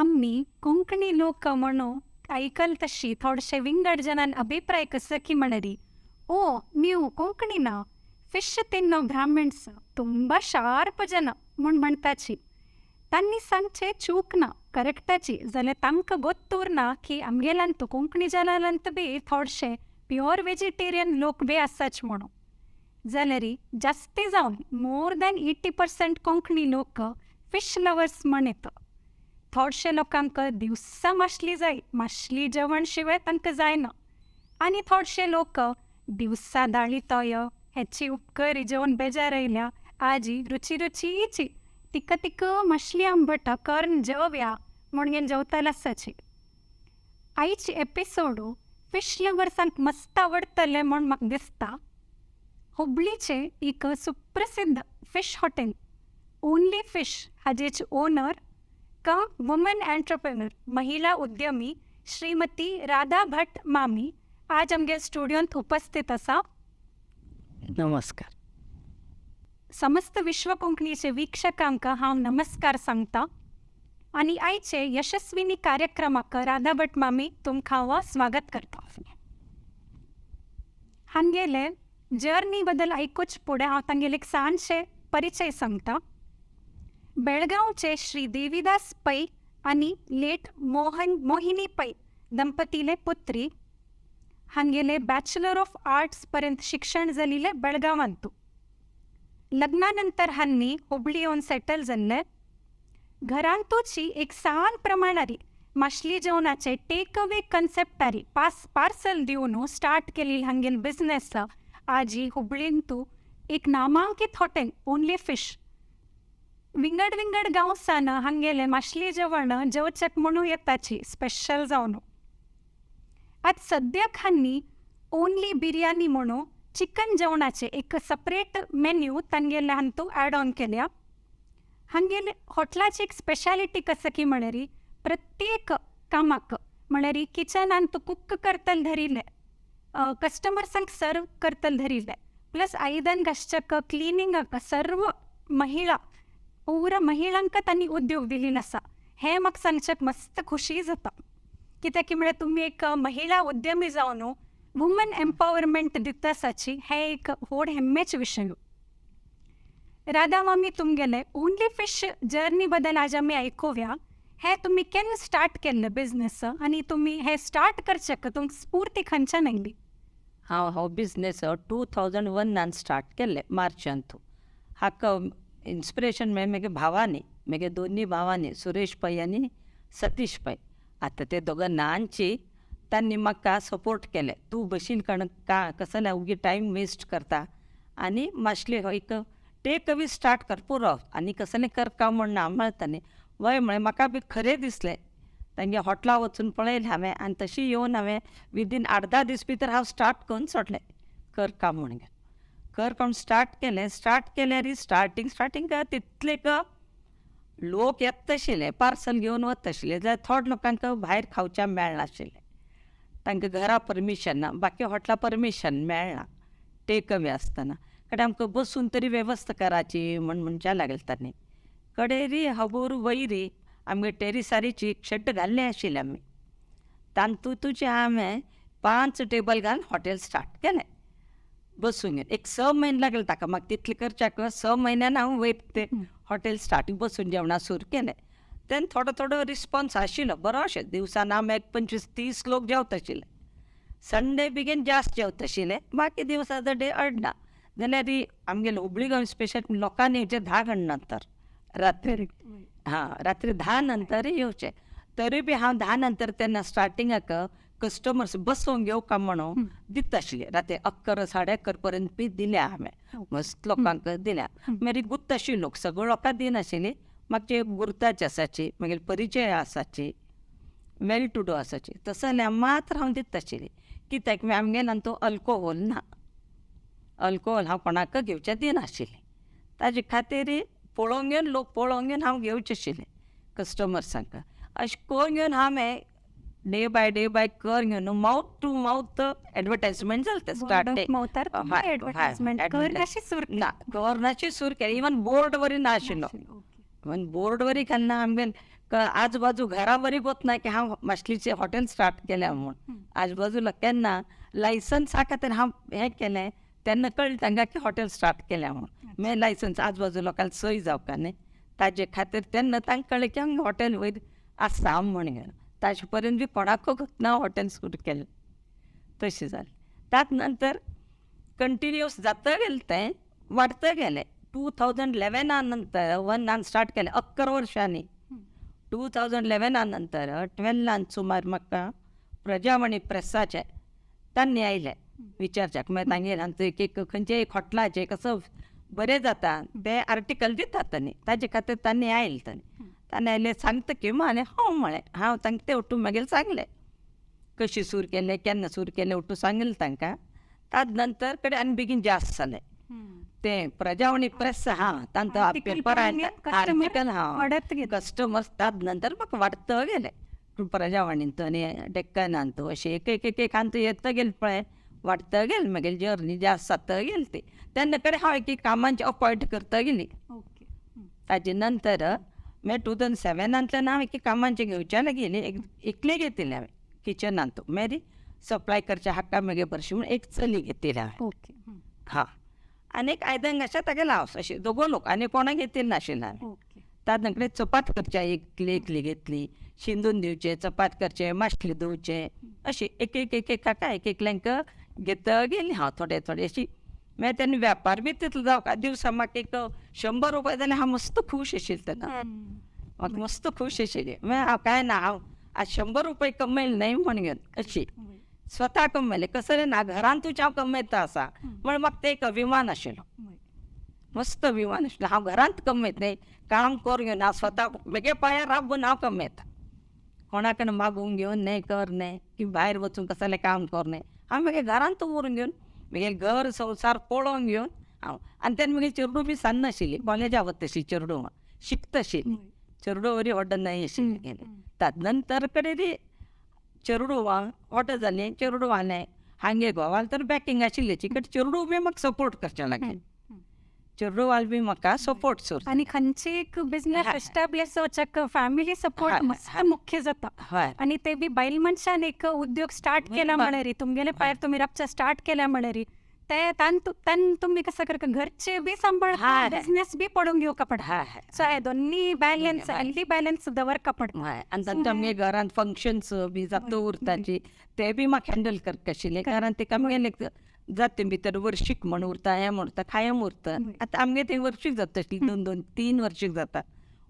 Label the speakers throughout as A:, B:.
A: आम्ही कोंकणी लोक म्हणू ऐकल तशी थोडशे विंगड जनान अभिप्राय कसं की म्हणरी ಓ ನೀವು ಕೊಂಕಣಿನ ಫಿಶ್ ತಿನ್ನೋ ಬ್ರಾಹ್ಮಿಣ್ಸ್ ತುಂಬ ಶಾರ್ಪ್ ಜನ म्हणटाची तांणी सांगचे चूक ना करेक्टाची जाल्यार तांकां गोत्तूर ना की आमगेलांतू कोंकणी जनांत बी थोडशे प्युअर वेजिटेरियन लोक बी आसाच म्हणून जाल्यार जास्ती जावन मोर दॅन 80% कोंकणी लोक फिश लवर्स म्हणत. थोडशे लोकांक दिवसा मासली जाय, मासली जेवण शिवाय तांकां जायना. आनी थोडशे लोक दिवसा दाळी तोय हेची उपकर जेवण बेजार आयल्या आजी रुची रुचीची तिका तिक मासली आंबटा कर्ण जेवया म्हणून जेवताल आसाची. आयची एपिसोडू फिश लवर्सांक मस्त आवडटले म्हण म्हाका दिसता. हुबळीचे एक सुप्रसिद्ध फिश हॉटेल ओनली फिश हाजेचे ओनर कम वुमन एंटरप्रेन्योर महिला उद्यमी श्रीमती राधा भट मामी आज आमगे स्टुडियोंत उपस्थित आसा.
B: नमस्कार.
A: समस्त विश्व कोंकणीचे वीक्षकांक हांव नमस्कार सांगता आनी आयचे यशस्विनी कार्यक्रमाक राधा भट मामी तुमकां स्वागत करता. हांगेले जर्नी बद्दल आयकूच फुडें हांव तांगेले एक सांचे परिचय सांगता. बेळगांवचे श्री देवीदास पै आनी लेट मोहिनी पै दंपतीले पुत्री. हांगेले बॅचलर ऑफ आर्ट्स पर्यंत शिक्षण जाल्ले बेळगांवांतू. लग्नानंतर हांनी हुबळी येवन सेटल जाल्ले. घरांतूची एक सान प्रमाणारी मासली जेवणाचे टेक अवे कन्सेप्टारी पार्सल दिवन स्टार्ट केली हांगेल बिझनेस आजी हुबळींतू एक नामांकीत हॉटेल ओनली फिश. विंगड विंगड गांवसान हांगेले मासली जेवण जेवचेक म्हणू येताची स्पेशल जावन. आज सद्याक हांनी ओनली बिर्याणी म्हणू चिकन जेवणाचे एक सेपरेट मेन्यू तांगेले हांतू ॲड ऑन केल्या. हांगेले हॉटेलाची एक स्पेशालिटी कसं की म्हणरी प्रत्येक कामाक म्हणरी किचनान तू कुक करतल धरिले, कस्टमर्सांक सर्व करतल धरिले, प्लस आयदन घासचेक क्लिनिंगाक सर्व महिला पुरा महिलांक तांणी उद्योग दिलेलो आसा. हें म्हाका सांगचेक मस्त खुशी जाता कित्याक की म्हळ्यार तुमी एक महिला उद्यमी जावन वुमन एम्पावरमेंट दिता आसाची हें एक व्हड हेम्मेच विशय. राधा मामी तुमगेले ओनली फिश जर्नी बद्दल आज आमी आयकुया. हें तुमी केन्ना स्टार्ट केल्लें बिझनेस आनी तुमी हें स्टार्ट करचेक तुमकां स्फूर्ती खंयच्यान आयली?
B: हांव बिझनेस 2001 स्टार्ट केल्ले मार्चांतू. हाका इन्स्पिरेशन मेळ्ळें म्हगे भावानी, म्हगे दोनी भावांनी सुरेश पै आनी सतीश पै. आतां ते दोगां ल्हानची तांणी म्हाका सपोर्ट केले. तूं बशीन कसं उगी टायम वेस्ट करता आनी मासली हो एक टेक अवे स्टार्ट कर पुरो आनी कसलें कर काम म्हण हांव म्हणटानी वय म्हळें म्हाका बी खरें दिसलें. तांगे हॉटेला वचून पळयलें हांवें आनी तशी येवन हांवें विदीन 8-10 दीस भितर हांव स्टार्ट करून सोडलें कर काम म्हणून. कर कोण स्टार्ट केल्यार स्टार्टींग तितले लोक येत तशिल्ले पार्सल घेवन वत तशिल्ले जाल्यार थोड लोकांक भायर खावचें मेळनाशिल्लें. तांकां घरा परमिशन ना, बाकी हॉटेला परमिशन मेळना टेक अवे आसतना. कडेन आमकां बसून तरी वेवस्था कराची म्हणच्या लागले तांणी. कडेरी हबूर वयरी आमगे टेरिसारीची शेड घाल्लें आशिल्लें आमी. तातूंतूचे हांवें 5 टेबल घालून हॉटेल स्टार्ट केलें बसून घेवन. एक 6 म्हयने लागले ताका म्हाका तितलें करच्याक. 6 म्हयन्यान हांव वयर तें हॉटेल स्टार्ट बसून जेवणां सुरू केलें. तेन्ना थोडो थोडो रिस्पॉन्स आशिल्लो बरो अशें. दिवसान आमी 25-30 लोक जेवता आशिल्ले. संडे बेगीन जास्त जेवता आशिल्ले, बाकी दिवसाचो डे अडना. जाल्यार आमगेले हुबळी गांव स्पेशल लोकांनी येवचे 10 नंतर रात्री. रात्री 10 नंतर येवचे. तरी बी हांव 10 नंतर तेन्ना स्टार्टिंगाक कस्टमर्स बसून घेवका म्हणून दिता आशिल्ले. रात्री 11-11:30 पर्यंत बी दिल्या हांवें. मस्त लोकांक दिल्या. मागीर गुर्त आशिल्ली लोक सगळ्या लोकांक दिनाशिल्ली. मागचे गुर्ताची आसाची, मागीर परिचय आसाची, वेल टू डू आसाची. तसो जाल्यार मात्र हांव दिता आशिल्ली कित्याक आमगेन तो अल्कोहोल ना. अल्कोहोल हांव कोणाक घेवचें दिनाशिल्लें. ताजे खातीर पळोवंक घेवन लोक पळोवंक घेवन हांव घेवचें आशिल्लें कस्टमर्सांक. अशें करून घेवन हांवें डे बाय कर घेवन माउथ टू माउथ एडवर्टायजमेंट जालें स्टार्ट. करनाची सूर केली. इवन बोर्ड वरी नाशिल्लो. इवन बोर्ड वरी घालना आमगेन आजूबाजू घरावरी होत नाही की हांव माशलीचें हॉटेल स्टार्ट केलें म्हूण आजूबाजूला केन्ना लायसन्स हा खातीर हांव हें केलें तेन्ना कळ्ळें तांकां की हॉटेल स्टार्ट केलें म्हूण मागीर लायसन्स आजूबाजू लोकांक सय जावका न्ही ताजे खातीर तेन्ना तांकां कळ्ळें की हांव हॉटेल वयर आसा म्हणून ताजे पर्यंत बी कोणाकूच ना हॉटेल सुरू केलें तशें जालें. ताच नंतर कंटिन्युअस जाता गेलें तें वाडता गेलें. 2011 नंतर 1 स्टार्ट केलें 11 वर्सांनी. 2011 नंतर 12 सुमार म्हाका प्रजावाणी प्रेसाचे तांणी आयले विचारच्याक मागीर तांगेर आमचो एक खंयचे एक हॉटेलाचे कसो बरें जाता ते आर्टिकल दितात तांणी ताजे खातीर तांणी आयले तांणी आयले सांगता की म्हळें हांव म्हळें हांव तांकां ते उठून मागीर सांगलें कशी सुरू केलें केन्ना सुरू केलें उठून सांगलें तांकां. ताच नंतर कडेन आनी बेगीन जास्त जालें ते प्रजावाणी प्रेस हा तांचो पेपर आर्टिकल हा कस्टमर्स ताच नंतर म्हाका वाडत गेलें प्रजावाणींत आनी डेक्कनांत अशें एक आंत येता गेलें पळय वाडता गेलें मागीर जर्नी जास्त जाता गेली ती तेन्ना कडेन हांव एक कामांची अपॉयंट करता गेली. ताजे नंतर मागीर 2007 हांव एक कामांचे घेवच्या गेली एकले घेतिलें हांवें किचनांत मागीर सप्लाय करच्या हाका मागीर बरशी म्हूण एक चली घेतिलें हांवें हा आनी एक आयदन अशें तागेलें हांव अशें दोगो लोक आनी कोणाक घेतिल्लें नाशिल्लें हांवें. ताजे कडेन चपात करचे एकली घेतली शिंदून दिवचे चपात करचे माशली धुवचे अशी एक काका एकल्यांक घेता गेली हांव थोडे अशी. मागीर तेन्ना वेपार बी तितलो जावका दिवसा म्हाका एक 100 रुपया जाल्यार हांव मस्त खूश आशिल्लें तेन्ना म्हाका मस्त खूश आशिल्लें. मागीर हांव काय ना हांव आज 100 रुपया कमयले न्हय म्हणून अशी स्वता कमयलें कसलें ना घरांतूच हांव कमयता आसा म्हण म्हाका ते एक अभिमान आशिल्लो मस्त अभिमान आशिल्लो हांव घरांत कमयता काम करून घेवन हांव स्वता बेगे पांयार राबून हांव कमयता कोणा कडेन मागूंक घेवन न्हय कर न्हय की भायर वचून कसलें काम कर न्हय हांव मागीर घरांत उरून घेवन मागीर घर संवसार पळोवन घेवन हांव आनी तेन्ना मागीर चेडूं बी सान्नाशिल्ली कॉलेजा वता तशी चेडूं शिकता आशिल्ली चेडूं बरी व्हड न्हय आशिल्ली गेलें. ताच नंतर कडेन चेडूं व्हड जालें चेडूं आलें हांगे घोवाल तर बॅकींग आशिल्लें चिकट चेडूं बी म्हाका सपोर्ट करचें लागलें चेडूं वाल बी म्हाका सपोर्ट सोर
A: आनी खंयची एक बिझनेस एस्टाब्लिश जावच्याक फॅमिली सपोर्ट मस्त मुख्य जाता. आनी ते बी बायल मनशान एक उद्योग स्टार्ट केला म्हणरी तुमगेले पायर तुमी रातचे स्टार्ट केल्या म्हणरी ते तान तुमी कसं करता घरचे बी सांबाळ बिझनेस बी पडून घेवका पडटा सो हे दोन्ही बॅलन्स हेल्दी बॅलन्स दवरका पडटा.
B: आनी तांच्या आमगे घरांत फंक्शन्स बी जाता उरताची ते बी म्हाका हँडल करता आशिल्लें कारण तेका आमगेले जाते भितर वर्शीक म्हण उरता हें म्हणटा कायम उरता आतां आमगे ते वर्शीक जाता आशिल्ली 2-3 वर्शीक जाता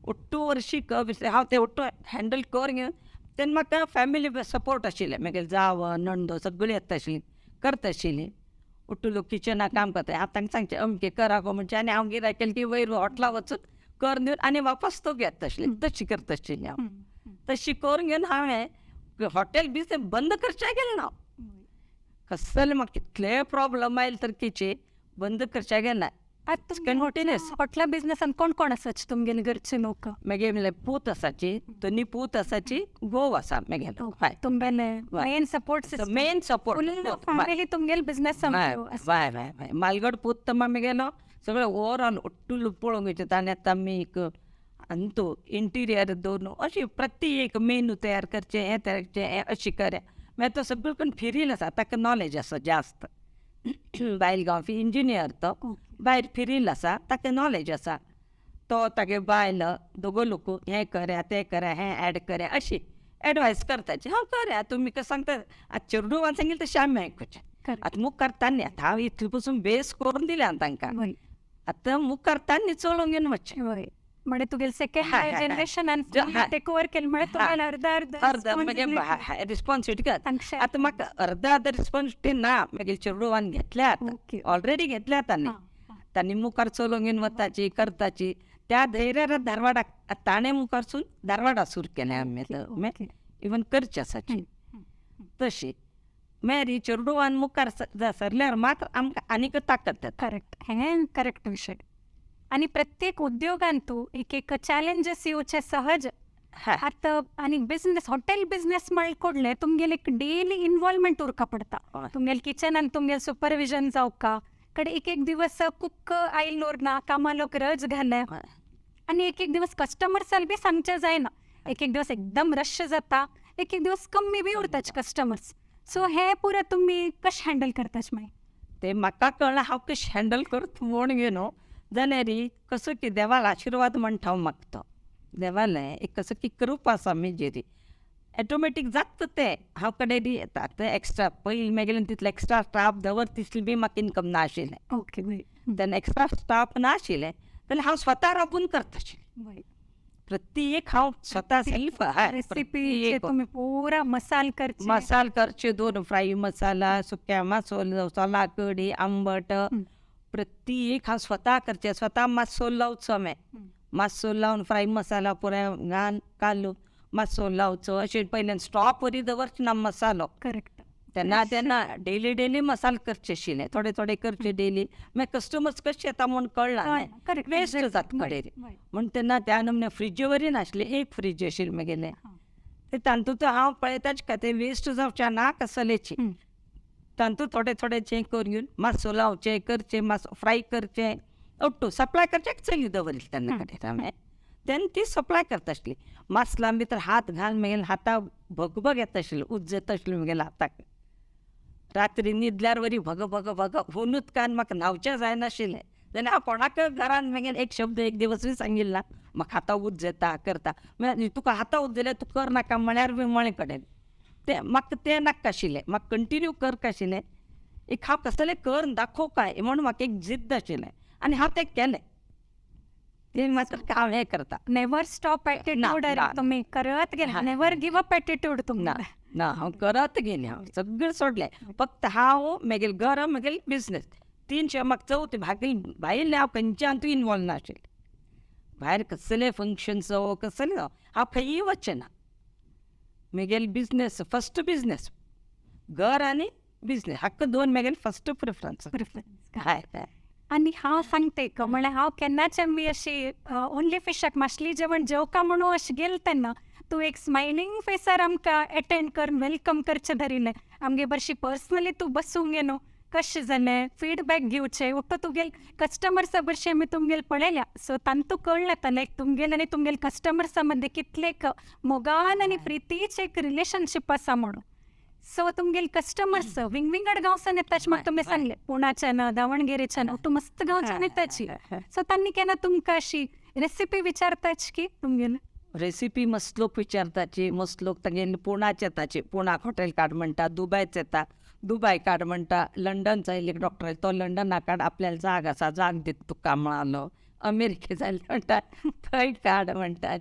B: ओट्टू वर्शीक हांव ते ओट्टू हँडल कर घेवन तेन्ना म्हाका फॅमिली सपोर्ट आशिल्लें मागीर जाव नंदो सगळीं येता आशिल्लीं करता आशिल्लीं ओट्टू लोक किचनाक काम करता हांव तांकां सांगचें अमकें करा गो म्हणचें आनी हांव गिरायक केलें की वयर हॉटेला वचून कर दिवन आनी वापस तो घेता आशिल्लें तशी करता आशिल्लीं हांव तशी करून घेवन हांवें हॉटेल बी तें बंद करचें गेलें ना कसले म्हाका कितले प्रॉब्लम आयले तर किचे बंद करचें गेलें ना.
A: हॉटेला बिझनेसान कोण कोण आसाच तुमगेले घरचे लोक
B: मागीर पूत आसाची तनी पूत आसाची घोव आसा मागेलो
A: तुमगेले मेन सपोर्ट फॅमिली तुमगेले बिझनेस
B: मालगड पूत तर मागेलो सगळें ओवरऑल ओट्टू पळोवंक वयता ताणें आतां आमी एक अंतो इंटिरियर दवरून अशी प्रत्येक मेनू तयार करचें हें तयार करचें हें अशें करया मागीर तो सगळें करून फिरील आसा ताका नॉलेज आसा जास्त बायलगांव इंजिनियर तो भायर फिरील आसा ताका नॉलेज आसा तो तागे बायल दोगो लोक हें करया तें करया हें ऍड करया अशी एडवायस करताची हांव करया तुमी कशें सांगता आतां चेडूं सांगिल्लें तशें आमी आयकुचें आतां मुखार तांणी आतां हांव इतले पसून बेस करून दिलें हांव तांकां आतां मुखार तांणी चलोवन घेवन वचचें
A: म्हणजे तुगेले सेकंड जनरेशन टेक ओवर केलें म्हणजे तुगेले अर्धा
B: म्हणजे रिस्पॉन्सिबिलिटी आतां म्हाका अर्धा रिस्पॉन्सिबिलिटी ना मागीर चेडूं घेतल्यात ऑलरेडी घेतल्या तांणी मुखार चलोवन घेवन वताची करताची त्या धैर्यार धारवाडाक ताणें मुखारसून धारवाडा सुरू केलें आमी इवन करची आसाची तशी मागीर चेडूं मुखार सरल्यार मात्र आमकां आनीक ताकद येता.
A: करेक्ट विशय. आणि प्रत्येक उद्योगांतू एक चॅलेंजेस येवचे सहज आतां आनी बिझनेस हॉटेल बिझनेस म्हणले तुमगेले एक डेली इन्वॉल्वमेंट उरका पडटा तुमगेले किचनान तुमगेले सुपरविजन जावका कडे एक दिवस कुक आयल उरना कामा लोक रज घाले आनी एक दिवस कस्टमर्साल बी सांगचें जायना एक एक दिवस एकदम रश जाता, एक एक दिवस कमी बी उरताच कस्टमर्स. सो हे पुरे तुम्ही कशें हँडल करताच मागीर?
B: ते म्हाका कळना हांव कशें हँडल करता म्हूण गे न्हू जाल्यार कसो की देवाक आशिर्वाद म्हणटा हांव मागता. देवालें एक कसो की कृपा आसा म्हजेर ऑटोमॅटीक जाता तें हांव कडेन येता तें एक्स्ट्रा पयलीं म्हगेलें तितलें एक्स्ट्रा स्टाफ दवर तितलें बी म्हाका इनकम नाशिल्लें.
A: ओके
B: तेन्ना एक्स्ट्रा स्टाफ नाशिल्लें जाल्यार हांव स्वता राबून करताशिल्लें. प्रत्येक हांव स्वता सेल्फ
A: रेसिपी तुम्ही पुरा मसाल करचे.
B: मसाल करचे 2 फ्राय मसाला, सुक्या मसालो, सोला कडी, आंबट प्रत्येक हांव स्वता करचें. स्वता मातसो लावचो मातसो लावन फ्राय मसाला पुराय घालून मातसो लावचो. अशें पयल्यान स्टॉक वरी दवरचें ना मसालो.
A: करेक्ट.
B: तेन्ना डेली मसाल करचे आशिल्ले, थोडे करचे डेली. मागीर कस्टमर्स कशे येता म्हूण कळना वेस्ट जाता कडेन म्हूण तेन्ना त्या नमने फ्रीज वरी नाशिल्ले, एक फ्रीज आशिल्लें म्हगेलें. ते तातूंत हांव पळयताच खातीर वेस्ट जावचें ना कसलेची. तातूंत थोडेशें करून मातसो लावचें करचें, मातसो फ्राय करचें, अट्टू सप्लाय करचें चली दवरली तेन्ना कडेन हांवें. तेन्ना ती सप्लाय करता आसली. मासला भितर हात घाल म्हगेले हाता भगभग येता आशिल्लो, उज्ज येता आशिल्लो म्हगेल्या हाताक. रात्री न्हिदल्यार वरी भग होन उदकान म्हाका न्हांवचें जायनाशिल्लें. जाल्यार हांव कोणाक घरान म्हगेन एक शब्द एक दिवसूय सांगिल्लो ना, म्हाका हाता उज्ज येता करता. तुका हाता उज्ज जाल्यार तूं कर नाका म्हळ्यार बी म्हळें कडेन. तें म्हाका तें नाका आशिल्लें, म्हाका कंटिन्यू करता आशिल्लें. एक हांव कसलें कर दाखोव काय म्हूण म्हाका एक जिद्द आशिल्लें आनी हांव तें केलें. ते मात्र हांव हें करता.
A: नेवर स्टॉप एटिट्यूड तुम्ही करत गेले. नेवर गिव अप एटिट्यूड तुम्ही.
B: ना हांव करत गेलें. हांव सगळें सोडलें. फक्त हांव म्हगेलें घर म्हगेलें बिझनेस 300 म्हाका चवथी भायलें हांव खंयच्यातूय इनवॉल्व नाशिल्लें. भायर कसलें फंक्शन्स जावं कसलें जावं हांव खंयी वचचें ना. म्हगेलें बिझनेस फस्ट बिझनेस घर आनी बिझनेस हाका 2 म्हगेलें फस्ट प्रिफरन्स. हय.
A: आणि हांव सांगते म्हळ्यार हांव केन्नाच आमी अशी ओन्ली फिशाक मासली जेवण जेवका म्हणून अशें गेलें तेन्ना तूं एक स्मायलिंग फेसार आमकां अटेंड कर वेलकम करचें धरिल्लें. आमगे बरशी पर्सनली तूं बसूंक गे न्हू कशें जालें फीडबॅक घेवचें उठो तुगेल कस्टमर्सा बरशी आमी तुमगेल पळयल्या. सो तांतू कळ्ळें लायक तुमगेल आनी तुमगेल कस्टमर्सा मदें कितलें मोगान आनी प्रितीचें एक रिलेशनशीप आसा म्हणून. सो तुमगेल कस्टमर्स विंगविंगड गांवसान येताच म्हाका तुमी सांगलें पुण्याच्यान दावणगेरेच्यान तूं मस्त गांवच्यान येताची. सो तांणी केन्ना तुमकां अशी रेसिपी विचारताच की तुमगेल
B: रेसिपी मस्त लोक विचारताची. मस्त लोक तांगेले पुण्याचे येताचे. पुण्याक हॉटेल काड म्हणटा, दुबयच येता दुबय काड म्हणटा, लंडनचा एक डॉक्टर तो लंडना काड आपल्याला जाग आसा जाग दिता तुका म्हणलो. अमेरिके जाले म्हणटा थंय काड म्हणटात.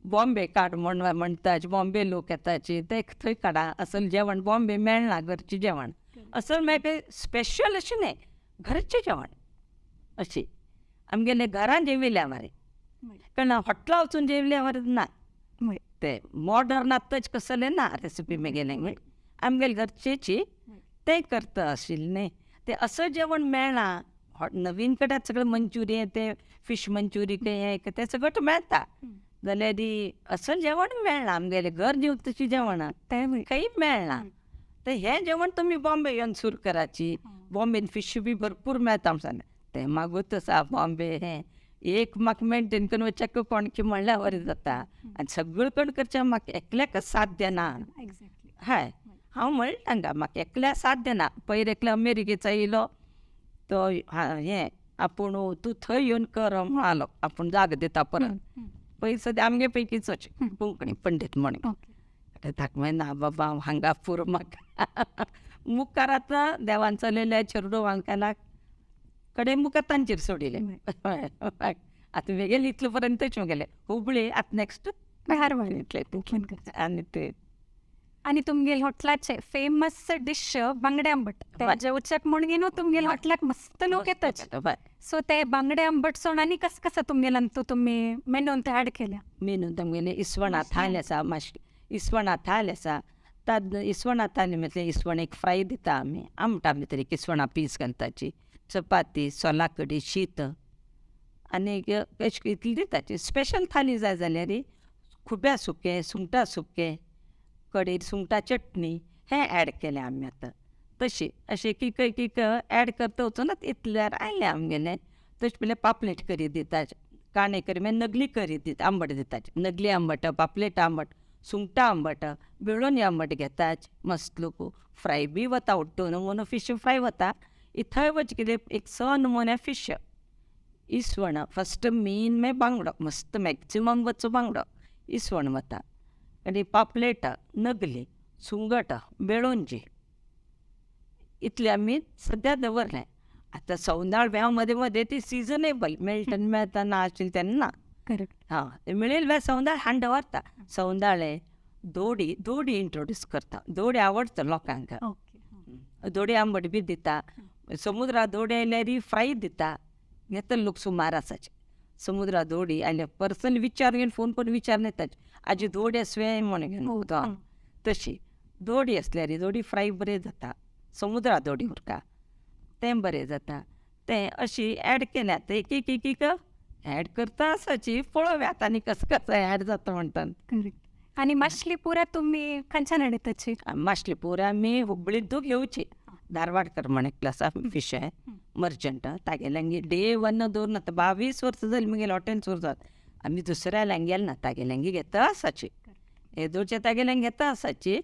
B: बॉम्बे काड म्हणटाच. बॉम्बे लोक येताचे ते थंय काडा. असल जेवण बॉम्बे मेळना घरचें जेवण. असल मागीर स्पेशल अशें न्हय घरचें जेवण अशें आमगेले घरान जेविल्या मारे. कारण हॉटेला वचून जेवल्या मारे ना ते मॉडर्न आतांच कसलें ना रेसिपी म्हगेलें आमगेले घरचेची ते करता आशिल्लें. ते असं जेवण मेळना. नवीन कडेन सगळें मंचुरियन ते फीश मंचुरी ते सगळें मेळटा जाल्यार असं जेवण मेळना. आमगेलें घर जेवता तशीं जेवणां तें खंय मेळना. ते हें जेवण तुमी बॉम्बे येवन सूर कराची. बॉम्बेन फीश बी भरपूर मेळटा म्हणून ते मागूच आसा बॉम्बे. हें एक म्हाका मेंटेन करून वचचें कोणकी म्हणल्यार बरें जाता. आनी सगळे कडेन करचें म्हाका एकल्याक साध्य ना. हय हांव म्हणलें तांकां म्हाका एकल्या साध्य ना. पयर एकलो अमेरिकेचो येयलो तो हें आपूण तूं थंय येवन कर म्हणालो. आपूण जाग दिता परत. पयर सद्या आमगे पैकीच कोंकणी पंडीत म्हणून ताका मागीर ना बाबा हांगा पुरो म्हाका. मुखार आतां देवान चलयल्या चेडूं वांकाला कडेन मुखार तांचेर सोडिलें. आतां म्हगेलें इतले पर्यंतच म्हगेलें हुबळी आतां नॅक्स्ट
A: धारवाड
B: इतलें आनी ते
A: आणि तुमगेल हॉटेलाचे फेमस डिश बांगडे आंबट ते जेवच्याक म्हूण गे न्हू तुमगेल हॉटेलाक मस्त लोक येतात. सो ते बांगडे आंबट सोड आनी कसं कसं तुमगेल्यान तुमी मेनून ते ऍड केल्या.
B: मेनू तुमगेलें इसवणा थाल आसा मातशी इसवणा थाल आसा. इसवणा थाली म्हटल्यार इसवण एक फ्राय दिता आमी आमटा भितर एक इसवणा पीस घालताची. चपाती सोला कडी शीत आनी इतली दिताची. स्पेशल थाली जाय जाल्यार खुब्या सुकें सुंगटां सुकें कडेर सुंगटां चटणी हें ऍड केलें आमी आतां. तशी अशें एक एक ऍड करता वचून इतल्यार आयलें आमगेलें. तशें पयलें पापलेट करी दिता काणे करी मागीर नगली करी दिता आंबट दिताची नगली आंबट पापलेट आंबट सुंगटां आंबट बेळोनी आंबट घेताच मस्त लोक फ्राय बी वता ಒಟ್ಟು नमुनो फिश फ्राय वता थंय वच कितें एक स नमुन्या फिश इसवण फस्ट मेन मागीर बांगडो मस्त मॅक्झिमम वचो बांगडो इसवण वता आनी पापलेट नगली सुंगट बेळोनची इतले आमी सद्या दवरलें आतां सवनाळ बी हांव मदें मदें ती सिजनेबल मेळटा नाशिल्ली तेन्ना
A: करेक्ट
B: हां मेळिल्ले वेळ सवनाळ हाडून दवरता सवनाळे दोडी इंट्रोड्यूस करता दोडी आवडटा लोकांक दोडी आंबट बी दिता समुद्रा दोडी आयल्यार फ्राय दिता घेता लोक सुमार आसाचे समुद्रा दोडी आयल्या पर्सनली विचार घेवन फोन करून विचारून येताचे आजी दोडी आसवे म्हण घेवन तशी दोडी आसल्यार दोडी फ्राय बरें जाता समुद्रा दोडी उरका तें बरें जाता तें अशी ऍड केलें आतां एक ऍड करता आसाची पळोवया आनी कसो कसो ऍड जाता म्हणटा
A: आणि मासली पुरा तुम्ही खंयच्यान हाडटाची
B: मासली पुरा आमी हुबळींतू घेवची धारवाडकर म्हण एकलो आसा फिश मर्चंट तागेल्यांगे डे वन दवरून आतां 22 वर्सां जालीं मुगेले हॉटेल सुरू जाता आमी दुसऱ्याल्यांक गेले ना तागेल्यांगे घेता आसाची येदोळच्या तागेल्यांक घेता आसाची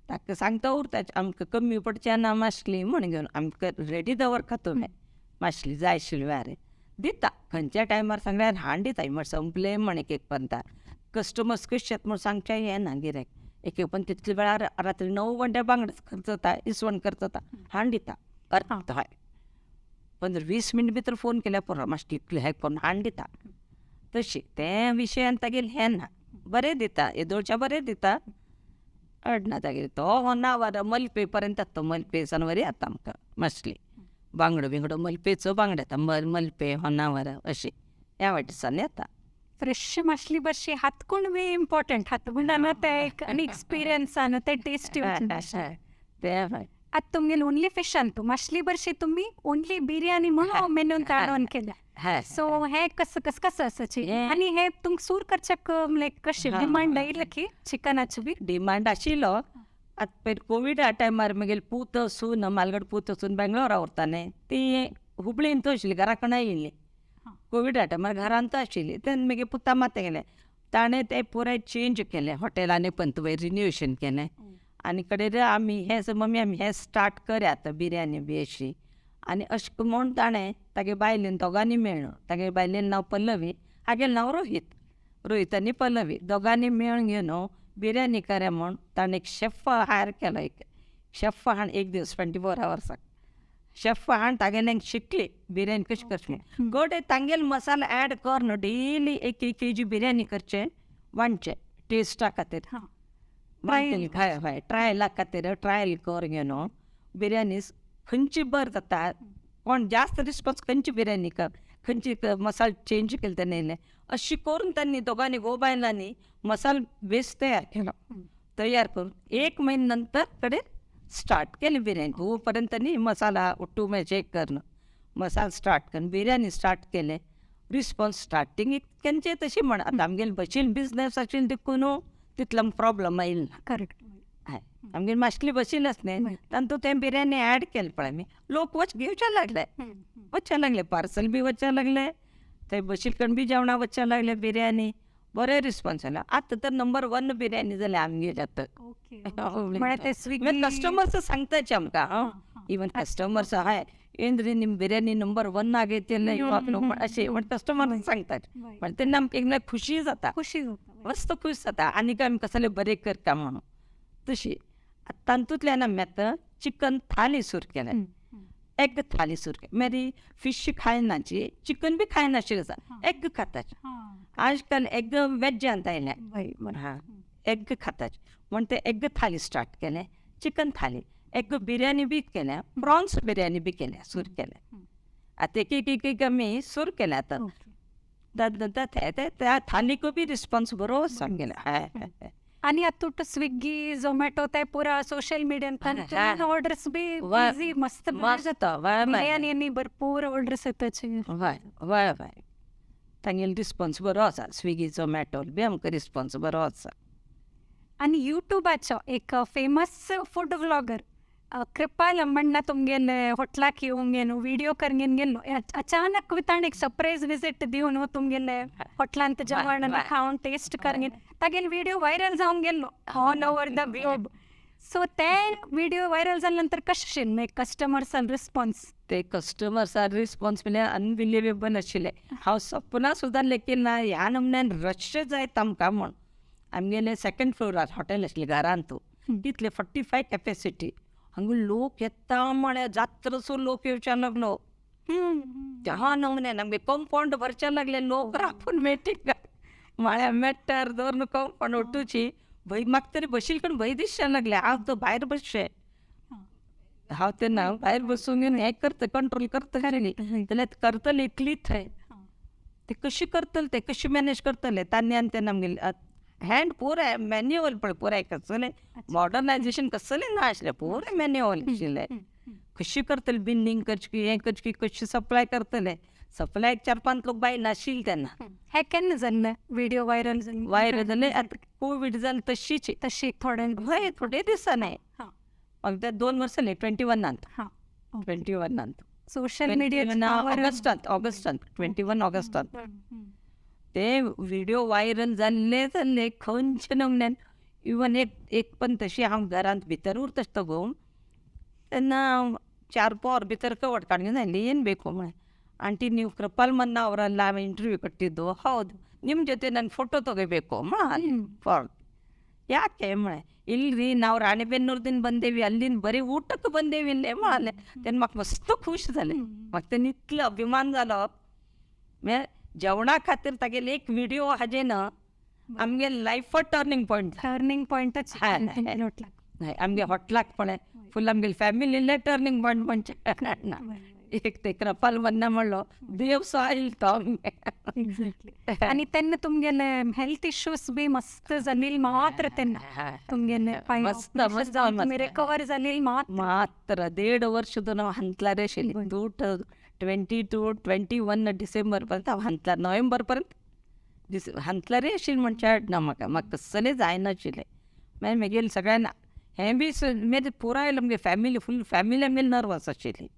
B: ताका सांगता उरताची आमकां कमी पडचें ना मासली म्हण घेवन आमकां रेडी दवरता तुवें मासली जाय आशिल्ली वेळार दिता खंयच्या टायमार सांगल्यार हाडून दिता म्हण संपलें म्हण एक पंता कस्टमर्स कशे म्हण सांगचें येना गिरायक एक पण तितले वेळार रात्री 9 घंटे बांगडे खर्च जाता इसवण खर्च जाता हाडून दिता अर्थ हय 15-20 मिनट भितर फोन केल्यार पुरो मातशें इतलें हें करून हाडून दिता तशी तें विशयान तागेलें हें ना बरें दिता येदोळच्या बरें दिता अडना तागेलें तो 1 आवर मलपे पर्यंत तो मलपे सावन येता आमकां मासली बांगडो बिंगडो मलपेचो बांगडो येता मलपे 1 आवर अशी ह्या वाटेसान येता
A: फ्रेश मासली बरशी हातकूण बी इम्पॉर्टंट हातकूणान ते एक आनी एक्सपिरियन्सान ते टेस्टी
B: ते हय
A: आतां तुमगेल ओन्ली फिशान तू मासली बरशी तुम्ही ओन्ली बिर्याणी म्हणून मेनून काडून केल्या सो हे कसं आसाची आनी हे तुमकां सूर करच्याक लायक कशें डिमांड आयिल्लें की चिकनाची बी
B: डिमांड आशिल्लो आतां पयर कोविडा टायमार म्हगेली पूत वचून म्हालगड पूत वचून बेंगलोरा व्हरतालें ती हुबळींत आशिल्ली घरा कडेन आयिल्ली कोविडा टायमार घरांत आशिल्ली तेन्ना मागीर पुता मात गेलें ताणें तें पुराय चेंज केलें हॉटेलांनी पण तुवें रिन्युवेशन केलें आनी कडेन आमी हें मम्मी आमी हें स्टार्ट करया आतां बिर्याणी बी अशी आनी अशें म्हूण ताणें तागे बायलेन दोगांनी मेळ्ळो तागे बायलेन नांव पल्लवी हागेलें नांव रोहीत आनी पल्लवी दोगांनी मेळून घेवन बिर्याणी करया म्हूण ताणें एक शेफ हायर केलो एक शेफ हाण एक दीस 24 आवर्साक शेफ हाण तागेल्यांक शिकली बिर्याणी कशी करची गोडे तांगेल मसाला ऍड कर न्हू डेली 1 kg बिर्याणी करचें वांटचें टेस्टा खातीर हय ट्रायला खातीर ट्रायल कर घेवन बिर्याणी खंयची बरी जाता कोण जास्त रिस्पॉन्स खंयची बिर्याणी कर खंयची मसालो चेंज केले तेन्ना येयलें अशी करून तांणी दोगांनी गो बायलांनी मसालो बेस तयार करून 1 म्हयने नंतर कडेन स्टार्ट केली बिर्याणी हो पर्यंत न्ही मसाला उट्टू मागीर चॅक करून मसाला स्टार्ट करून बिर्याणी स्टार्ट केलें रिस्पॉन्स स्टार्टींग केंचे तशी म्हण आतां आमगेले भशेन बिजनेस आशिल्ले देखून तितलो प्रॉब्लम आयलो ना
A: करेक्ट
B: हय आमगेली मासली भशेन आसलें तातूंत तें बिर्याणी ऍड केलें पळय आमी लोक घेवचे लागले पार्सल बी वचचे लागले थंय बशील कडेन बी जेवणां वचचे लागले बिर्याणी बरें रिस्पॉन्स जालो आतां तर नंबर 1 बिर्याणी जाली आमगेली आतां कस्टमर्स सांगताचे आमकां इवन कस्टमर्स हय इंद्री निम बिर्याणी नंबर 1 ಆಗೈತೆ अशें म्हण कस्टमर सांगतात पण तेन्ना आमकां एकदम खुशी जाता मस्त खूश जाता आनीक आमी कसले बरें करता म्हणून तशी तातूंतल्यान आमी आतां चिकन थाली सूर केलें एग थाली सूर केलें मागीर फिश खायनाची चिकन बी खायनाशिल्लें आसा एग खाताचे आजकाल एग वेजांत आयल्या हां एग खाताचे म्हण तें एग थाली स्टार्ट केलें चिकन थाली एग बिर्याणी बी केल्या प्रॉन्स बिर्याणी बी केल्या सूर केल्या आतां एक आमी सूर केल्या आतां त्या थालीक बी रिस्पॉन्स बरो गेला हय
A: आनी आतां स्विगी झोमॅटो ते पुरा सोशल मिडियान ऑर्डर्स बी इजी मस्त
B: जाता
A: बिर्याणी भरपूर ऑर्डर्स येताचे
B: हय तांगेलो रिस्पॉन्स बरो आसा स्विगी झोमॅटो बी आमकां रिस्पॉन्स बरो आसा
A: आनी युट्यूबाचो एक फेमस फूड व्लॉगर कृपाल म्हणणं तुमगेले होटलाक येऊंगेनु व्हिडिओ करंगेन गेलो अचानक विताण एक सरप्राईज विजिट दिवन तुमगेले होटलांत जेवण खाऊन टेस्ट करंगेन तागेल व्हिडिओ व्हायरल जाऊन गेलो all over the globe. So ते व्हिडिओ व्हायरल झाल्यानंतर कशें आशिल्लें कस्टमर्सान रिस्पॉन्स?
B: ते कस्टमर्सा रिस्पॉन्स म्हणजे अनबिलिवेबल आशिल्ले. हांव सपना सुद्दां लेकीन ना ह्या नमन्यान रश जायत आमकां म्हण. आमगेले सेकंड फ्लोरार हॉटेल आशिल्लें घरांत तितले 45 कॅपेसिटी. हांगा लोक येता म्हळ्यार जात्रसो लोक येवच्या लागलो. त्या नमन्यान आमगे कंपाऊंड भरच्या लागले लोक रापून मेटींग म्हळ्यार मेट्टार दवरून कंपाऊंड ओटूची भंय म्हाका तरी बशील करून भंय दिसच्या लागले. हांव तो भायर बसचें हांव तेन्ना भायर बसून घेवन हें करता कंट्रोल करता खरें जाल्यार करतले इतली थंय ते कशी करतले ते कशी मॅनेज करतले तांणी आनी तेन्ना आमगे हँड पुराय मॅन्युअल पळय पुराय कसलें मॉडर्नायजेशन कसलें ना आशिल्लें पुराय मॅन्युअल आशिल्लें. कशी करतले बिलिंग करची हें करची कशी सप्लाय करतले. सप्लाय 4-5 लोक बाय नाशिल्ले तेन्ना.
A: हें केन्ना जाल्लें व्हिडिओ व्हायरल
B: जालें आतां कोवीड जालें तशी
A: थोडे
B: हय थोडे दिसांनी ते 2 वर्सां जालीं 21
A: सोशल मिडिया
B: ऑगस्टांत 21 ऑगस्टांत ते व्हिडिओ व्हायरल जाल्ले खंयचे नमन्यान. इवन एक पण तशी हांव घरांत भितर उरता तगोवन तेन्ना 4 पोर भितर कवट काडून जाली ಏನು ಬೇಕು म्हळें ಆಂಟಿ ನೀವು ಕೃಪಾಲ್ ಮನ್ನ ಅವರಲ್ಲ ಇಂಟರ್ವ್ಯೂ ಕೊಟ್ಟಿದ್ದು ಹೌದು ನಿಮ್ಮ ಜೊತೆ ನಾನು ಫೋಟೋ ತೊಗೋಬೇಕು ಫಾರ್ ಯಾಕೆ म्हळें ಇಲ್ರಿ ನಾವು ರಾಣಿಬೆನ್ನೂರ್ದಿಂದ ಬಂದೇವಿ ಅಲ್ಲಿಂದ ಬರೀ ಊಟಕ್ಕೆ ಬಂದೇವಿ ಇಲ್ಲೇ म्हळें. तेन्ना म्हाका मस्त खूश जालें. म्हाका तेन्ना इतलो अभिमान जालो. जेवणा खातीर तागेले एक व्हिडिओ हाजेन आमगे लायफ टर्निंग पॉयंटच आमगे हॉटलाक पळय फूल आमगे फॅमिलीले टर्निंग पॉयंट म्हणजे एक ते कृपाल मन्ना म्हणलो देव साईल तो
A: आणि तेन्ना तुमगेले हेल्थ इश्यूज बी मस्त जालील मात्र तेन्ना तुमगेले
B: मस्त
A: तुमी रिकवर जालील
B: मात्र 1.5 वर्ष तो हांव हंतलार आशिल्ली. 22-21 डिसेंबर पर्यंत हांव हंतलार नोव्हेंबर पर्यंत हंतलारी आशिल्ली म्हण चॅट ना म्हाका तसलें जायनाशिल्लें. मागीर म्हगेले सगळ्यांना हें बी म्हणजे पुराय आमगे फॅमिली फूल फॅमिली आमगेली नर्वस आशिल्ली.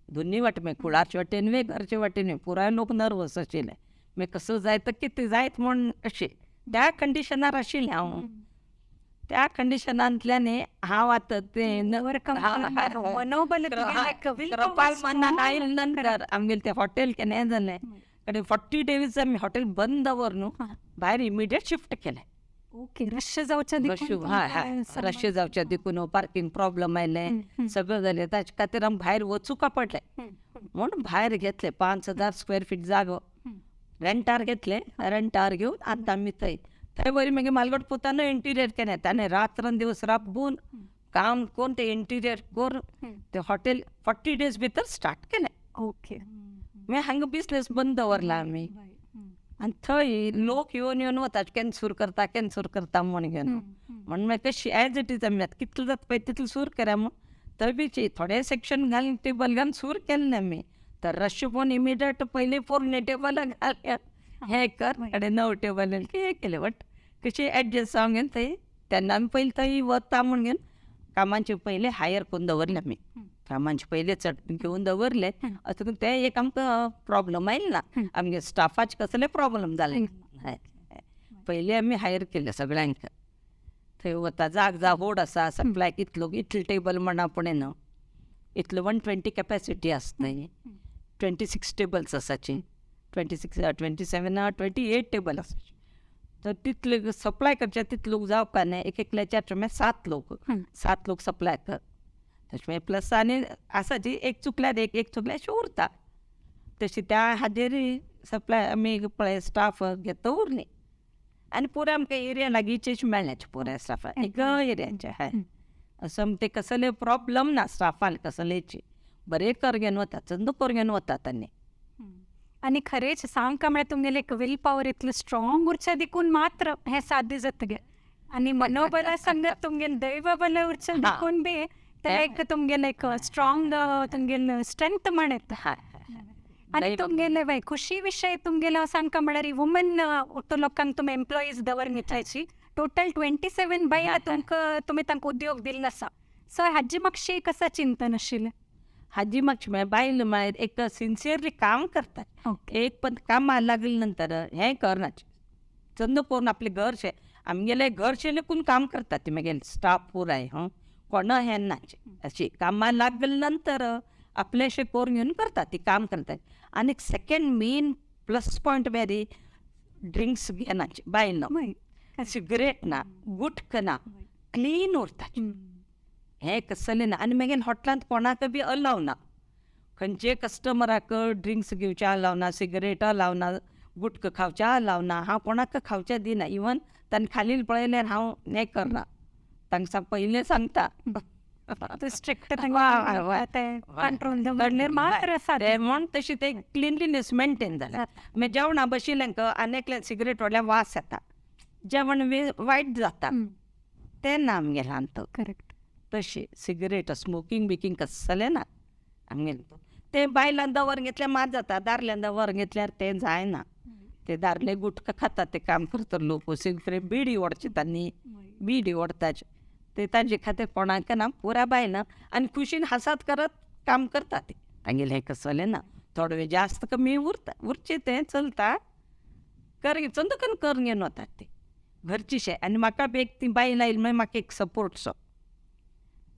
B: दोन्ही वाटे मागीर कुळाचे वाटेन वे घरचे वाटेन पुराय लोक नर्वस आशिल्ले. मागीर कसो जायत कितें जायत म्हण अशें त्या कंडिशनार आशिल्लें हांव. त्या कंडिशनांतल्यान हांव आतां तें कृपाल मन्नान आयले नंतर आमगेलें तें हॉटेल केन्ना जालें कडेन 40 days आमी हॉटेल बंद दवरून भायर इमिडिएट शिफ्ट केलें.
A: ओके रश
B: जावच्या देखून पार्किंग प्रॉब्लम आयलें सगळें जालें ताचे खातीर आमकां भायर वचूंक पडलें म्हूण भायर घेतलें 5,000 स्क्वेअर फीट जागो रेंटार घेतलें. रेंटार घेवन आतां आमी थंय बरी मागीर मालगड पुतानो इंटिरियर केलें. ताणें रात्रंदिवस राबून काम करून तें इंटिरियर करून तें हॉटेल 40 days भितर स्टार्ट केलें.
A: ओके
B: मागीर हांगा बिजनेस बंद दवरला आमी आनी थंय लोक येवन वता केन्ना सूर करता म्हण घेवन म्हण मागीर कशी एज इट इज आमी आतां कितलें जाता पळय तितलें सूर करा म्हण थंय बी थोडे सेक्शन घालून टेबल घालून सूर केलें आमी. तर रश पोवन इमिडिएट पयलीं 4 टेबलां घाल्या हें कर कडेन 9 टेबल हें केलें बट कशी एडजस्ट जावंक घेवन थंय तेन्ना आमी पयलीं थंय वता म्हण घेवन कामांचे पयलीं हायर करून दवरलें आमी. कामांचे पयलीं चड घेवन दवरले. अतून तें एक आमकां प्रॉब्लम आयले ना. आमगे स्टाफाचे कसले प्रॉब्लम जाले पयलीं आमी हायर केले सगळ्यांक. थंय वता जाग व्हड आसा सप्लाय इतले टेबल म्हणा पुणें न्हू इतलो 120 कॅपेसिटी आसा थंय 26 टेबल्स आसाची 27-28 टेबल आसा. तर तितले सप्लाय करचे तितले लोक जावपा न्हय एकल्याच्या 7 लोक सप्लाय कर तशें प्लस आनी आसा जी एक चुकल्यार अशें उरता तशी त्या हाजेर सप्लाय आमी पळय स्टाफ घेता उरली आनी पुराय आमकां एरिया लागींचेच मेळ्ळे पुराय स्टाफाक एक एरियाचे हाय असो ते कसले प्रॉब्लम ना स्टाफान कसलेची बरें कर घेवन वता चंद कर घेवन वता तांणी.
A: आणि खरेंच सांगता म्हळ्यार तुमगेलें एक विल पॉवर इतलें स्ट्रॉंग उरचें देखून मात्र हें साध्य जातलें आनी मनोबला संगत तुमगेलें दैव बल उरचें देखून बी तें एक तुमगेलें एक स्ट्रॉंग तुमगेलें स्ट्रेंथ म्हण येता. आनी तुमगेलें बाय खुशी विशय तुमगेलें सांगता म्हळ्यार ही वुमन ओटो लोकांक तुमी एम्प्लॉईज दवर घेतायची टोटल 27 बाया तुमकां तुमी तांकां उद्योग दिल्लो आसा. सो हाजी मागशी कसं चिंतन आशिल्लें?
B: हाजी मागची बायल म्हळ्यार एक सिन्सियरली काम करतात.
A: ओके.
B: एक पण कामां लागले नंतर हें करनाचे चंद करून आपले घरचे आमगेले घरचे लेकून काम करतात ते मागीर स्टाफ पुराय कोणा हें नाचे अशी कामां लागले नंतर आपलेशें करून घेवन करतात ती काम करतात. आनी सेकंड मेन प्लस पॉयंट वेरी ड्रिंक्स घेनाचे बायल सिगरेट ना गुटखा ना क्लीन उरतात हें कसलें ना. आनी मागीर हॉटेलांत कोणाक बी अलाव ना खंयचे कस्टमराक ड्रिंक्स घेवचे अलाव ना सिगरेटा अलाव ना गुटखा खावचें अलाव ना. हांव कोणाक खावचें दिना इवन तांणी खालील पळयल्यार हांव हें करना तांकां पयलें सांगता.
A: स्ट्रिक्ट
B: म्हण तशी ते क्लिनलीनेस मेंटेन जाल्या. मागीर जेवणा बशिल्ल्यांक आनी सिगरेट व्हडल्या वास येता जेवण वायट जाता तेन्ना आमगेलें रांदता.
A: करेक्ट.
B: तशी सिगरेट स्मोकींग बिकींग कसलें ना आमगेलें. ते बायलां दवर घेतल्यार मात जाता दादल्यान दवर घेतल्यार तें जायना. ते दादले गुटखा खातात ते काम करता लोक सिगरेट बिडी ओडचेता न्ही बिडी ओडताचे ते ताजे खातीर कोणाक ना पुरा बायलां आनी खुशीन हांसात करत काम करता ते तांगेलें हें कसलें ना. थोडे वेळ जास्त कमी उरचे तें चलता चंद करून घेवन वतात ते घरचीशें. आनी म्हाका एक ती बायल आयली मागीर म्हाका एक सपोर्ट सो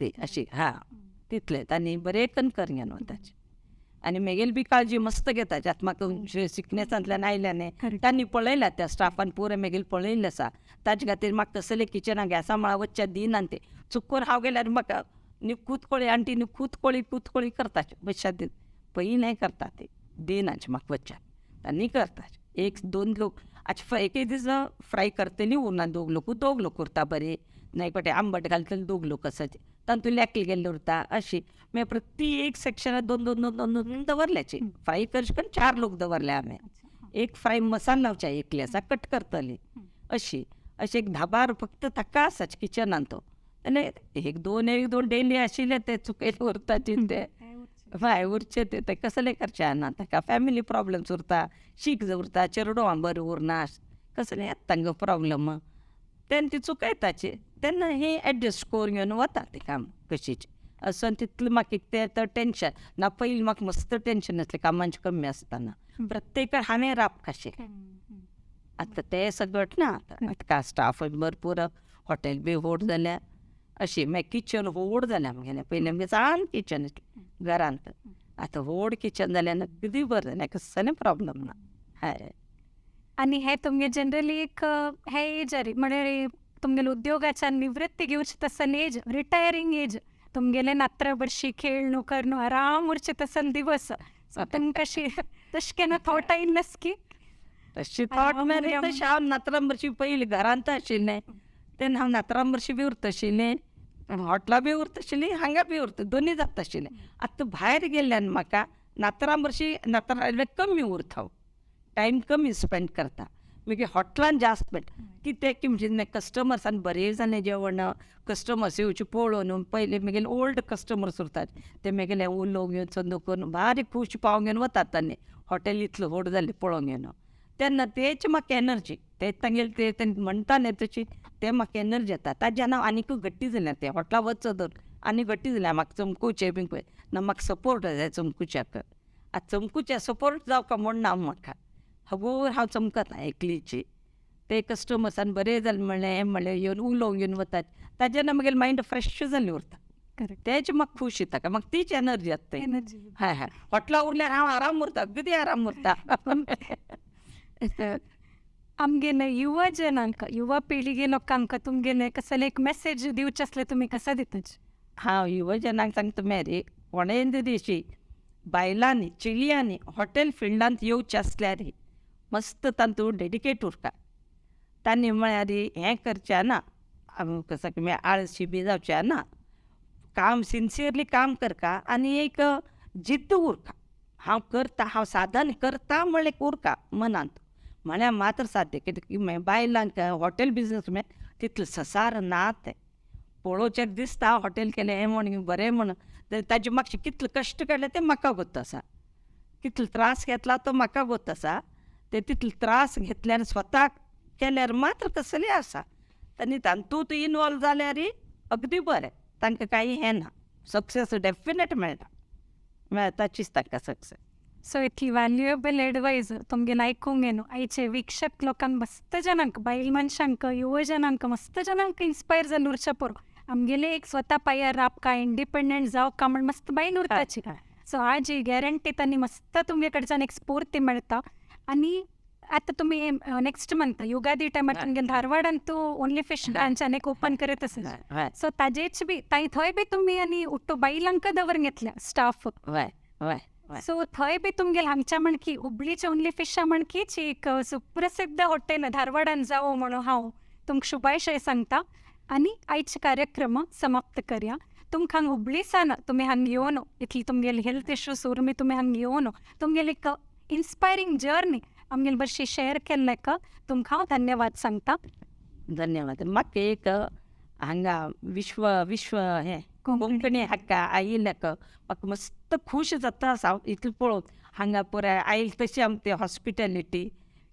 B: ती अशी तितलेंच आनी बरें करून घेवन वताचे. आनी म्हगेली बी काळजी मस्त घेताचे. आतां म्हाका सिकनेसांतल्यान आयल्या न्ही तांणी पळयल्या त्या स्टाफान पुरे म्हगेली पळयल्लें आसा ताजे खातीर म्हाका तसलें किचनाक गॅसा मळा वच्चे दिनात ते चुकून हांव गेल्यार म्हाका न्ही कुतकोळी आंटी न्ही कुतकोळी करताचे बश्या दिन पयलें करता ते दिनाचे म्हाका वच्चे तांणी करताचे. एक दोन लोक अच्छा एक दीस फ्राय करतली उरना दोग लोक उरता बरें ना एक पाटी आंबट घालतले दोग लोक आसाचे तातूंत लेकले गेल्ले उरता अशी. मागीर प्रत्येक सेक्शनात दोन दोन दोन दोन दोन दवरल्याचे फ्राय करचे करून 4 लोक दवरले हांवें. एक फ्राय मसाला लावचे एकली आसा कट करतली अशी अशें एक 10-12 फक्त ताका आसाचे किचनान तो. आनी एक दोन डेली आशिल्ले ते चुकयले उरताचे ते उरचे ते कसलें करचे ना ताका फॅमिली प्रॉब्लम्स उरता शीक उरता चेडो बरें उरना कसलें येता तांकां प्रॉब्लम तेन्ना ती चुकयताचे तेन्ना हें एडजस्ट करून घेवन वता तें काम कशीच असो. तितलें म्हाका तें टेंशन ना पयलीं म्हाका मस्त टेंशन आसलें कामाचें कमी आसतना प्रत्येक हांवें राब कशें. आतां तें सगळें ना आतां स्टाफ भरपूर हॉटेल बी व्हड जाल्या अशी. मागीर किचन व्हड जालें आमगेलें पयलीं आमगे ल्हान किचन घरांत आतां व्हड किचन जाल्यार अगदी बरें जालें कसलें प्रॉब्लम ना. हय.
A: आनी हें तुमगे जनरली एक हे एज म्हळ्यार तुमगेले उद्योगाच्यान निवृत्ती घेवचे तसन एज रिटायरिंग एज तुमगेले 19 वर्षी खेळणो करणो आराम उरचे तसन दिवस तुमकां अशी तशें केन्ना थॉट आयिल्लें की
B: तशी थॉट मेरे तशें हांव 19 वर्षी पयलीं घरांत आशिल्लें तेन्ना हांव 19 वर्षी बी उरता आशिल्लें हॉटेला बी उरता आशिल्लीं हांगा बी उरता दोनी जाता आशिल्लें. आतां भायर गेल्ल्यान म्हाका 19 वर्षी 19 कमी उरता हांव टायम कमी स्पेंड करता. मागीर हॉटेलान जास्त स्पेंड कितें की म्हणजे कस्टमर्सान बरें जालें जेवण कस्टमर्स येवचे पळोवन पयलीं मागीर ओल्ड कस्टमर्स उरतात ते मागीर उलोवंक घेवन चंद करून बारीक खुश पावून घेवन वतात तांणी हॉटेल इतलो व्हड जाल्लें पळोवंक घेवन तेन्ना तेच म्हाका एनर्जी ते तांगेले ते म्हणटा न्ही तशी ते म्हाका एनर्जी येता. ताज्यान हांव आनीक गट्टी जालें तें हॉटेला वचत आनी गट्टी जालें म्हाका चमकुचें बी पळय ना म्हाका सपोर्ट जाय चमकुच्याक. आतां चमकुच्या सपोर्ट जावका म्हण ना म्हाका हबूर हांव चमकता एकलीची ते कस्टमर्सान बरें जालें म्हणलें येवन उलोवंक घेवन वतात ताजेर मागीर मायंड फ्रेश जाल्लें उरता. तेच म्हाका खूश येता म्हाका तीच एनर्जी येता हय हय. हॉटेला उरल्यार हांव आराम उरता अगदी आराम उरता.
A: आमगेले युवा जनांक युवा पिळगे लोकांक तुमगेले कसले एक मेसेज दिवचे आसले तुमी कसा दिताचे?
B: हांव युवा जनांक सांगता मेरे कोणेंय दिशी बायलांनी चेडयांनी हॉटेल फिल्डांत येवचें आसल्यार मस्त तातूंत डेडिकेट उरता. तांणी म्हळ्यार हें करचें ना कसं आळशी बी जावचें ना काम सिन्सियरली काम करता आनी एक जिद्द उरता. हांव करता हांव साधन करता म्हणलें उरता मनांत म्हळ्यार मात्र साध्य कित्याक बायलांक हॉटेल बिजनस तितलो ससार ना तें पळोवचें दिसता हॉटेल केलें हें म्हण बरें म्हण ताजे मातशें कितले कश्ट केले तें म्हाका गोत आसा कितलो त्रास घेतला तो म्हाका गोत आसा. ते तितले त्रास घेतल्यार स्वता केल्यार मात्र कसलें आसा आनी तातूंत इनवॉल्व जाल्यार अगदी बरें तांकां काही हें ना सक्सेस डेफिनेट मेळटा ताचीच तांकां सक्सेस.
A: सो इतली व्हॅल्युएबल एडवायस तुमगेन आयकूंक येनो आयचे वीक्षक लोकांक मस्त जनांक बायल मनशांक युवजनांक मस्त जनांक इन्स्पायर जावन उरच्या पुरो आमगेले एक स्वता पांयार रावका इंडिपेंडंट जावका म्हण मस्त बायल उरताची. सो आज ही गॅरंटीत आनी मस्त तुमगे कडच्यान एक स्फूर्ती मेळटा. आनी आतां तुमी नेक्स्ट मंथ युगादी टायमार तुमगे धारवाडान तूं ओन्ली फिश ब्रांचान एक ओपन करत आसा. सो ताजेच बी थंय बी तुमी आनी उट्टो बायलांक दवरून घेतल्या स्टाफ. सो थंय बी तुमगेले हांगच्या म्हणकी हुबळीच्या ओन्ली फिशा म्हणकीच एक सुप्रसिद्ध हॉटेल धारवाडान जावो म्हणून हांव तुमकां शुभाशय सांगता. आनी आयचे कार्यक्रम समाप्त करया. तुमकां हांगा हुबळी सावन तुमी हांगा येवन इतली तुमगेले हेल्थ इश्यूज उर्मी तुमी हांगा येवन तुमगेले एक इन्स्पायरींग जर्नी आमगेले बरशी शेअर केल्ल्याक तुमकां हांव धन्यवाद सांगता.
B: धन्यवाद. म्हाका एक हांगा विश्व हें कोंकणी हाका आयिल्ल्याक म्हाका मस्त खूश जाता. हांव इतलें पळोवन हांगा पुराय आयिल्ली तशी आमची हॉस्पिटॅलिटी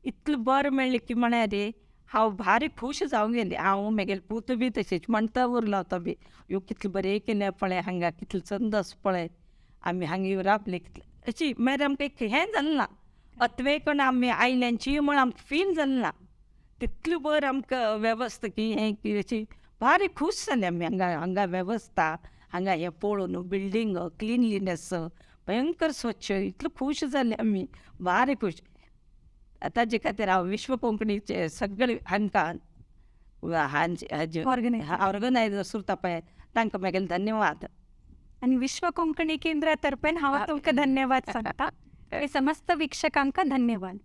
B: इतलें बरें मेळ्ळें की म्हळ्यार रे हांव भारी खूश जावंक गेली. हांव म्हगेले पूत बी तशेंच म्हणटा उरलो तो बी ह्यो कितलें बरें केलें पळय हांगा कितलें चंदस पळय आमी हांगा येवन रावले कितलें अशी मागीर आमकां एक हें जालें ना अत्वेकून आमी आयल्यांची म्हण आमकां फील जालें ना. तितलें बरें आमकां वेवस्था की हें की अशी भारी खूश जाली आमी हांगा वेवस्था हांगा हें पळोवन बिल्डींग क्लिनलीनेस भयंकर स्वच्छ इतलें खूश जाले आमी भारी खूश. ताजे खातीर हांव विश्व कोंकणीचे सगळे हांकां ऑर्गनायजर्स उरता पळय तांकां म्हगेले धन्यवाद.
A: आनी विश्व कोंकणी केंद्रा तर्फेन हांव तुमकां धन्यवाद सांगता. हे समस्त वीक्षकांक धन्यवाद.